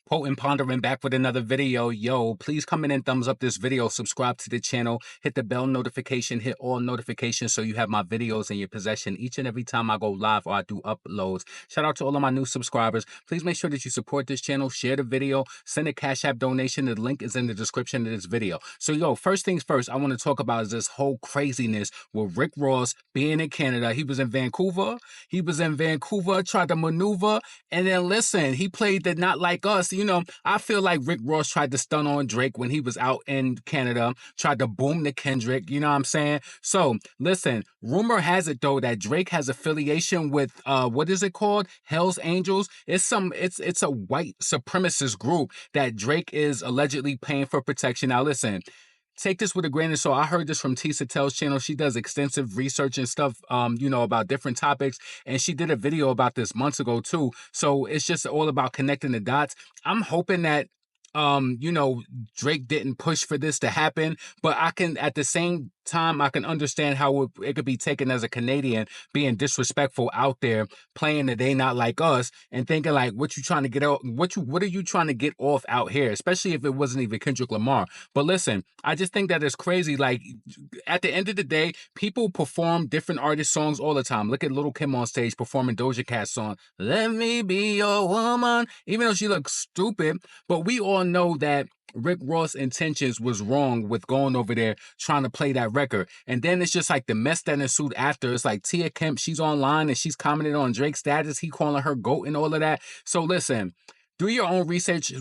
Potent Pondering back with another video. Yo, please come in and thumbs up this video, subscribe to the channel, hit the bell notification, hit all notifications so you have my videos in your possession each and every time I go live or I do uploads. Shout out to all of my new subscribers. Please make sure that you support this channel, share the video, send a Cash App donation. The link is in the description of this video. So yo, first things first, I want to talk about is this whole craziness with Rick Ross being in Canada. He was in Vancouver. Tried to maneuver. And then listen, he played the Not Like Us. I feel like Rick Ross tried to stun on Drake when he was out in Canada, tried to boom to Kendrick, you know what I'm saying? So listen, rumor has it though that Drake has affiliation with what is it called? Hell's Angels. It's a white supremacist group that Drake is allegedly paying for protection. Now listen, take this with a grain of salt. I heard this from Thee Stallion's channel. She does extensive research and stuff, about different topics. And she did a video about this months ago too. So it's just all about connecting the dots. I'm hoping that, Drake didn't push for this to happen, but at the same time, I can understand how it could be taken as a Canadian being disrespectful out there, playing that they not like us and thinking like, what you trying to get out? What are you trying to get off out here? Especially if it wasn't even Kendrick Lamar. But listen, I just think that it's crazy. Like at the end of the day, people perform different artist songs all the time. Look at Little Kim on stage performing Doja Cat's song, "Let Me Be Your Woman," even though she looks stupid, but we all know that Rick Ross' intentions was wrong with going over there trying to play that record. And then it's just like the mess that ensued after. It's like Tia Kemp, she's online and she's commenting on Drake's status. He calling her GOAT and all of that. So listen, do your own research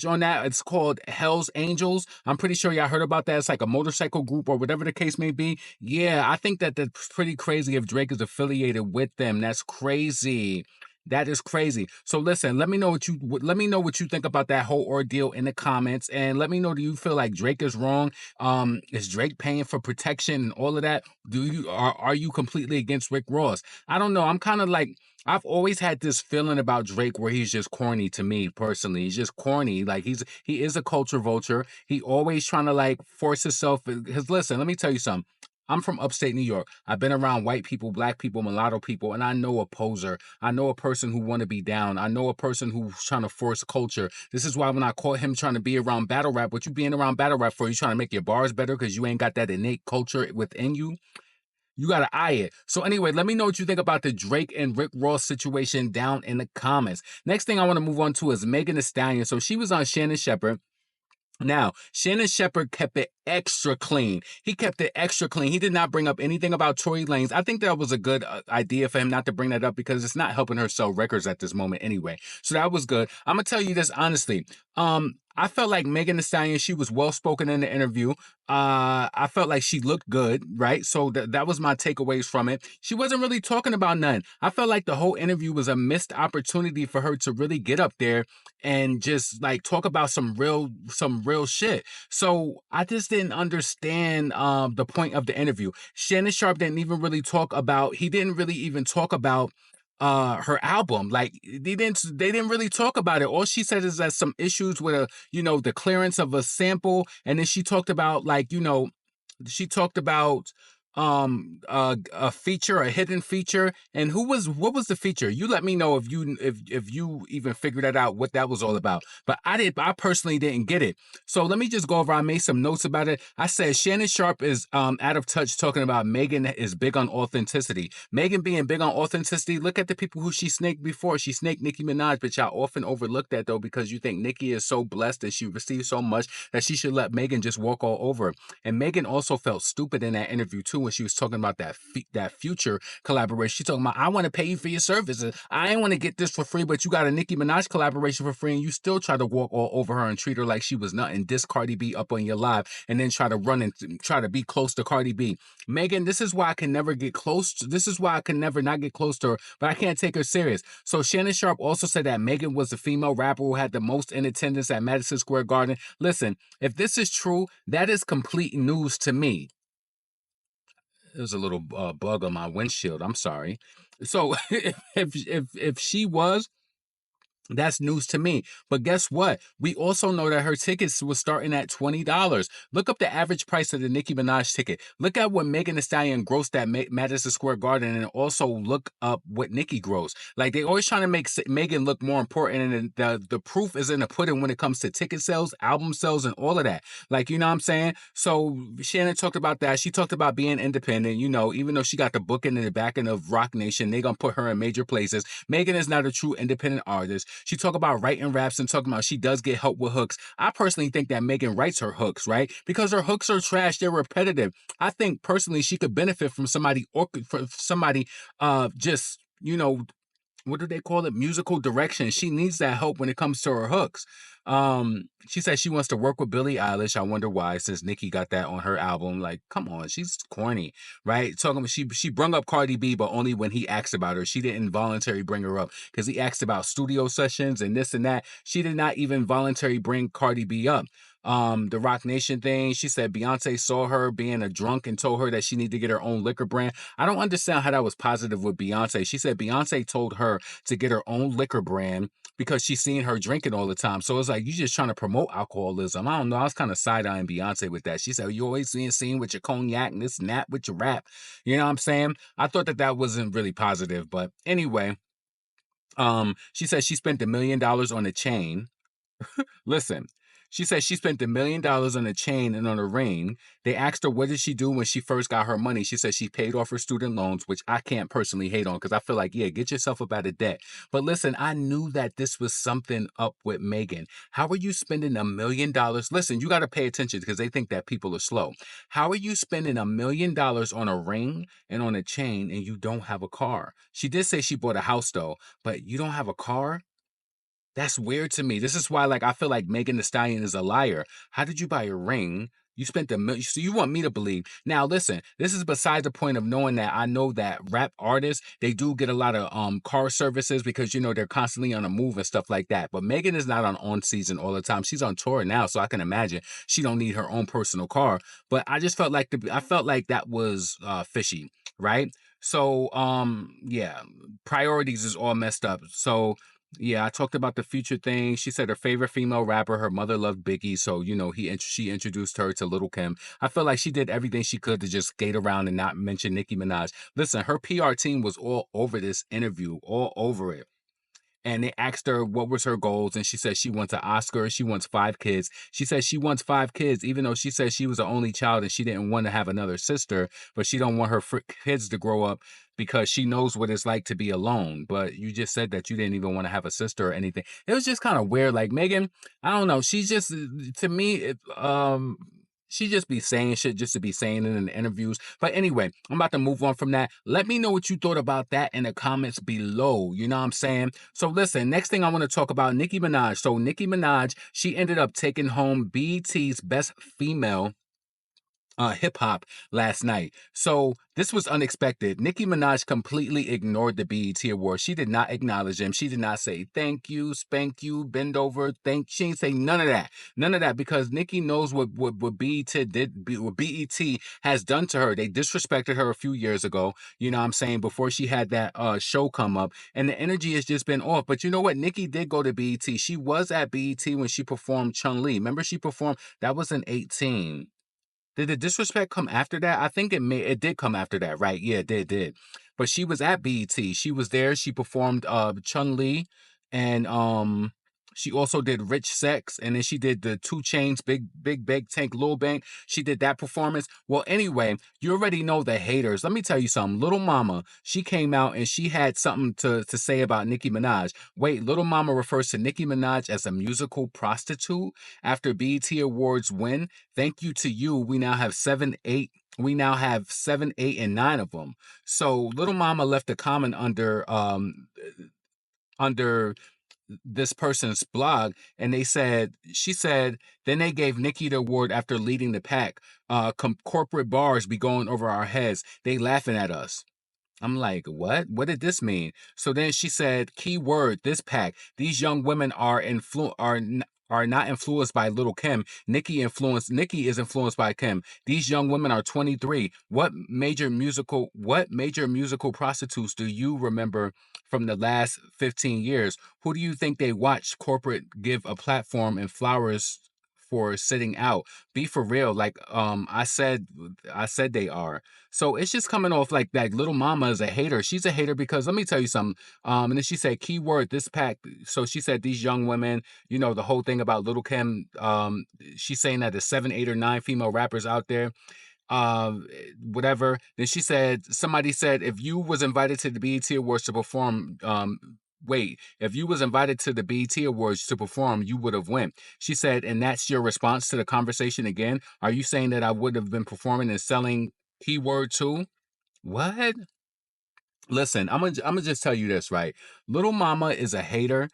on that. It's called Hell's Angels. I'm pretty sure y'all heard about that. It's like a motorcycle group or whatever the case may be. Yeah, I think that that's pretty crazy if Drake is affiliated with them. That's crazy. That is crazy. So listen, let me know what you think about that whole ordeal in the comments, and let me know, do you feel like Drake is wrong? Is Drake paying for protection and all of that? Are you completely against Rick Ross? I don't know. I'm kind of like, I've always had this feeling about Drake where he's just corny to me personally. He's just corny. Like he is a culture vulture. He always trying to like force himself. Because listen, let me tell you something. I'm from upstate New York. I've been around white people, black people, mulatto people, and I know a poser. I know a person who want to be down. I know a person who's trying to force culture. This is why when I caught him trying to be around battle rap, what you being around battle rap for? You trying to make your bars better because you ain't got that innate culture within you? You got to eye it. So anyway, let me know what you think about the Drake and Rick Ross situation down in the comments. Next thing I want to move on to is Megan Thee Stallion. So she was on Shannon Shepherd. Now, Shannon Shepherd kept it extra clean. He kept it extra clean. He did not bring up anything about Tory Lanez. I think that was a good idea for him not to bring that up because it's not helping her sell records at this moment anyway. So that was good. I'm going to tell you this honestly. I felt like Megan Thee Stallion, she was well-spoken in the interview. I felt like she looked good, right? So that was my takeaways from it. She wasn't really talking about none. I felt like the whole interview was a missed opportunity for her to really get up there and just like talk about some real shit. So I just didn't understand the point of the interview. Shannon Sharp didn't even really talk about, he didn't really even talk about her album. Like they didn't really talk about it. All she said is that some issues with the clearance of a sample, and then she talked about she talked about a feature, a hidden feature. And what was the feature? You let me know if you even figured that out, what that was all about. But I personally didn't get it. So let me just go over, I made some notes about it. I said Shannon Sharp is out of touch talking about Megan is big on authenticity. Megan being big on authenticity, look at the people who she snaked before. She snaked Nicki Minaj, but y'all often overlook that though, because you think Nicki is so blessed that she received so much that she should let Megan just walk all over. And Megan also felt stupid in that interview too when she was talking about that future collaboration. She's talking about, I want to pay you for your services. I ain't want to get this for free, but you got a Nicki Minaj collaboration for free, and you still try to walk all over her and treat her like she was nothing. Diss Cardi B up on your live, and then try to run and try to be close to Cardi B. Megan, this is why I can never get close. This is why I can never not get close to her, but I can't take her serious. So Shannon Sharp also said that Megan was the female rapper who had the most in attendance at Madison Square Garden. Listen, if this is true, that is complete news to me. There's a little bug on my windshield. I'm sorry. So if she was, That's news to me. But guess what? We also know that her tickets was starting at $20. Look up the average price of the Nicki Minaj ticket. Look at what Megan Thee Stallion grossed at Madison Square Garden, and also look up what Nicki grossed. Like they always trying to make Megan look more important, and the proof is in the pudding when it comes to ticket sales, album sales, and all of that. Like you know what I'm saying? So Shannon talked about that. She talked about being independent. You know, even though she got the booking in the back end of Rock Nation, they gonna put her in major places. Megan is not a true independent artist. She talk about writing raps and talking about she does get help with hooks. I personally think that Megan writes her hooks, right? Because her hooks are trash, they're repetitive. I think personally she could benefit from somebody just, you know, what do they call it? Musical direction. She needs that help when it comes to her hooks. She said she wants to work with Billie Eilish. I wonder why, since Nicki got that on her album. Like, come on, she's corny, right? Talking about she brung up Cardi B, but only when he asked about her. She didn't voluntarily bring her up because he asked about studio sessions and this and that. She did not even voluntarily bring Cardi B up. The Rock Nation thing, she said Beyonce saw her being a drunk and told her that she needed to get her own liquor brand. I don't understand how that was positive with Beyonce. She said Beyonce told her to get her own liquor brand because she's seen her drinking all the time. So it's like you just trying to promote alcoholism. I don't know. I was kind of side-eyeing Beyonce with that. She said, you always being seen with your cognac and this and that with your rap. You know what I'm saying? I thought that that wasn't really positive. But anyway, she said she spent $1 million on a chain. Listen, she said she spent $1 million on a chain and on a ring. They asked her what did she do when she first got her money. She said she paid off her student loans, which I can't personally hate on because I feel like, yeah, get yourself up out of debt. But listen, I knew that this was something up with Megan. How are you spending $1 million? Listen, you got to pay attention because they think that people are slow. How are you spending $1 million on a ring and on a chain and you don't have a car? She did say she bought a house though, but you don't have a car? That's weird to me. This is why, like, I feel like Megan Thee Stallion is a liar. How did you buy a ring? You spent so you want me to believe. Now, listen, this is beside the point of knowing that I know that rap artists, they do get a lot of car services because you know they're constantly on a move and stuff like that. But Megan is not on season all the time. She's on tour now, so I can imagine she don't need her own personal car. But I just felt like I felt like that was fishy, right? So yeah, priorities is all messed up. So yeah, I talked about the future thing. She said her favorite female rapper, her mother loved Biggie, so you know she introduced her to Little Kim. I feel like she did everything she could to just skate around and not mention Nicki Minaj. Listen, her PR team was all over this interview, all over it. And they asked her what was her goals, and she said she wants an Oscar. She wants 5 kids. She said she wants 5 kids, even though she said she was the only child and she didn't want to have another sister, but she don't want her kids to grow up because she knows what it's like to be alone. But you just said that you didn't even want to have a sister or anything. It was just kind of weird. Like Megan, I don't know. She's just to me, she just be saying shit just to be saying it in the interviews. But anyway, I'm about to move on from that. Let me know what you thought about that in the comments below. You know what I'm saying? So listen, next thing I want to talk about Nicki Minaj. So Nicki Minaj, she ended up taking home BET's Best Female hip hop last night. So this was unexpected. Nicki Minaj completely ignored the BET Awards. She did not acknowledge them. She did not say thank you, spank you, bend over, thank. She didn't say none of that. None of that because Nicki knows what BET what BET has done to her. They disrespected her a few years ago. You know what I'm saying? Before she had that show come up, and the energy has just been off. But you know what? Nicki did go to BET. She was at BET when she performed Chun Li. Remember she performed? That was in 18. Did the disrespect come after that? I think it did come after that, right? Yeah, it did. But she was at BET. She was there. She performed Chun Li, and she also did Rich Sex, and then she did the Two Chains, Big Tank, Lil Bank. She did that performance. Well, anyway, you already know the haters. Let me tell you something. Little Mama, she came out and she had something to say about Nicki Minaj. Wait, Little Mama refers to Nicki Minaj as a musical prostitute after BET Awards win. Thank you to you. We now have 7, 8. We now have 7, 8, and 9 of them. So Little Mama left a comment under this person's blog, and she said, then they gave Nicki the award after leading the pack. Corporate bars be going over our heads. They laughing at us. I'm like, what? What did this mean? So then she said, key word, this pack. These young women are are not influenced by Little Kim. Nicki is influenced by Kim. These young women are 23. What major musical prostitutes do you remember from the last 15 years? Who do you think they watch corporate give a platform and flowers for sitting out? Be for real. Like I said they are. So it's just coming off like Little Mama is a hater. She's a hater because let me tell you something. And then she said keyword this pack. So she said these young women, the whole thing about Little Kim, she's saying that there's 7, 8, or 9 female rappers out there, whatever. Then she said, somebody said, if you was invited to the BET Awards to perform, if you was invited to the BET Awards to perform, you would have went. She said, and that's your response to the conversation again? Are you saying that I would have been performing and selling keyword too? What? Listen, I'm gonna just tell you this, right? Little Mama is a hater.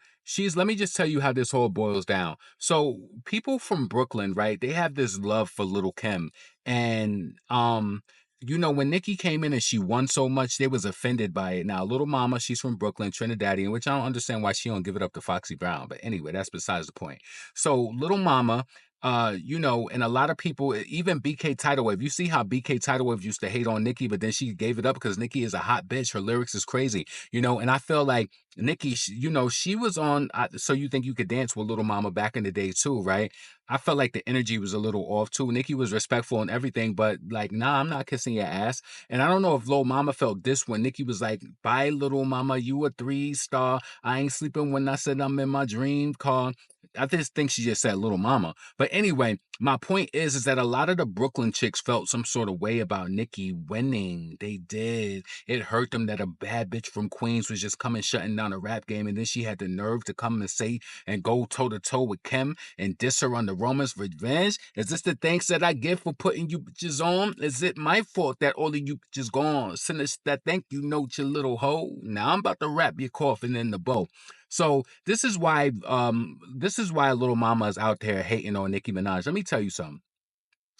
Let me just tell you how this whole boils down. So people from Brooklyn, right? They have this love for Little Kim. And when Nicki came in and she won so much, they was offended by it. Now, Little Mama, she's from Brooklyn, Trinidadian, which I don't understand why she don't give it up to Foxy Brown. But anyway, that's besides the point. So Little Mama, and a lot of people, even BK Tidal Wave, you see how BK Tidal Wave used to hate on Nicki, but then she gave it up because Nicki is a hot bitch. Her lyrics is crazy, and I feel like Nicki, she was on So You Think You Could Dance with Little Mama back in the day too, right? I felt like the energy was a little off too. Nicki was respectful and everything, but like, nah, I'm not kissing your ass. And I don't know if Lil Mama felt this when Nicki was like, bye, Little Mama, you a 3-star. I ain't sleeping when I said I'm in my dream car. I just think she just said Little Mama. But anyway, my point is that a lot of the Brooklyn chicks felt some sort of way about Nicki winning. They did. It hurt them that a bad bitch from Queens was just coming shutting down a rap game, and then she had the nerve to come and say and go toe to toe with Kim and diss her on the Romans Revenge. Is this the thanks that I get for putting you bitches on? Is it my fault that all of you bitches gone? Send us that thank you note, you little hoe. Now I'm about to wrap your coffin in the bow. So this is why Little Mama is out there hating on Nicki Minaj. Let me tell you something.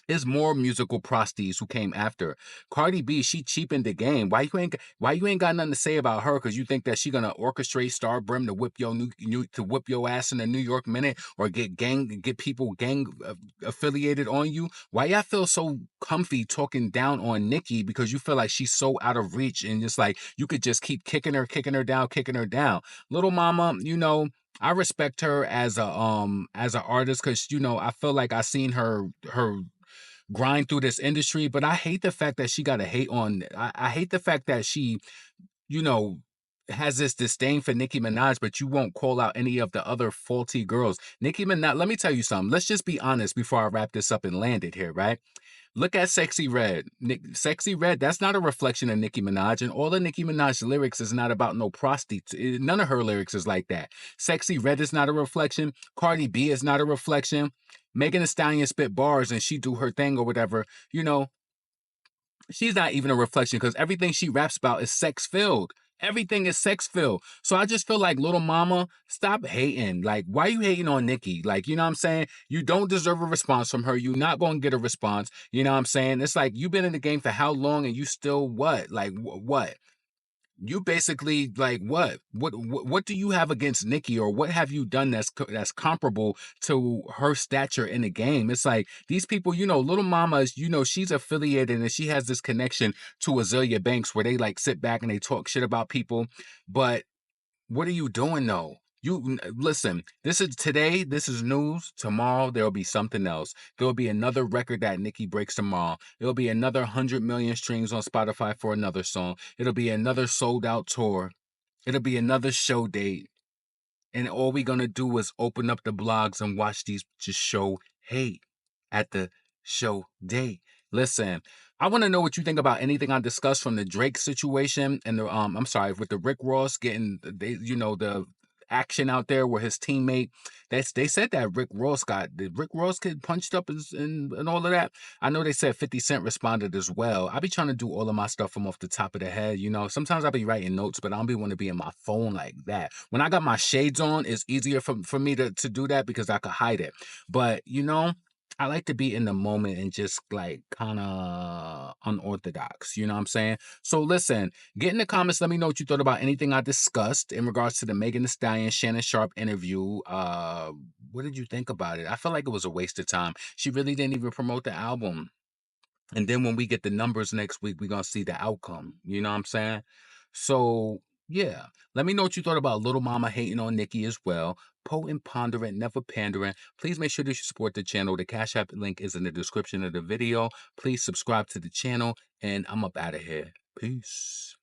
There's more musical prosties who came after. Cardi B, she cheapened the game. Why you ain't got nothing to say about her? Because you think that she gonna orchestrate Star Brim to whip your ass in a New York minute, or get people gang affiliated on you? Why y'all feel so comfy talking down on Nicki because you feel like she's so out of reach and just like you could just keep kicking her down, kicking her down. Little Mama, I respect her as an artist because I feel like I seen her grind through this industry, but I hate the fact that she got to hate on. I hate the fact that she, you know, has this disdain for Nicki Minaj, but you won't call out any of the other faulty girls. Nicki Minaj, let me tell you something. Let's just be honest before I wrap this up and land it here, right? Look at Sexy Red. Sexy Red, that's not a reflection of Nicki Minaj. And all of Nicki Minaj's lyrics is not about no prostitutes. None of her lyrics is like that. Sexy Red is not a reflection. Cardi B is not a reflection. Megan Thee Stallion spit bars and she do her thing or whatever. She's not even a reflection because everything she raps about is sex filled. Everything is sex filled. So I just feel like Little Mama, stop hating. Like, why you hating on Nicki? Like, you know what I'm saying? You don't deserve a response from her. You're not going to get a response. You know what I'm saying? It's like you've been in the game for how long and you still what? Like, what? You basically like what? What do you have against Nicki, or what have you done that's comparable to her stature in the game? It's like these people, Little Mama is, she's affiliated and she has this connection to Azealia Banks where they like sit back and they talk shit about people. But what are you doing though? Listen, this is today, this is news. Tomorrow there'll be something else. There'll be another record that Nicki breaks tomorrow. There'll be another 100 million streams on Spotify for another song. It'll be another sold out tour. It'll be another show date. And all we're gonna do is open up the blogs and watch these just show hate at the show date. Listen, I want to know what you think about anything I discussed from the Drake situation and I'm sorry, with the Rick Ross getting the action out there where his teammate, they said that Rick Ross kid punched up and all of that. I know they said 50 Cent responded as well. I be trying to do all of my stuff from off the top of the head. Sometimes I be writing notes, but I don't be want to be in my phone like that. When I got my shades on, it's easier for me to do that because I could hide it. But I like to be in the moment and just like kind of unorthodox. You know what I'm saying? So listen, get in the comments. Let me know what you thought about anything I discussed in regards to the Megan Thee Stallion Shannon Sharp interview. What did you think about it? I felt like it was a waste of time. She really didn't even promote the album. And then when we get the numbers next week, we're gonna see the outcome. You know what I'm saying? So yeah. Let me know what you thought about Little Mama hating on Nicki as well. Potent, pondering, never pandering. Please make sure that you support the channel. The Cash App link is in the description of the video. Please subscribe to the channel. And I'm up out of here. Peace.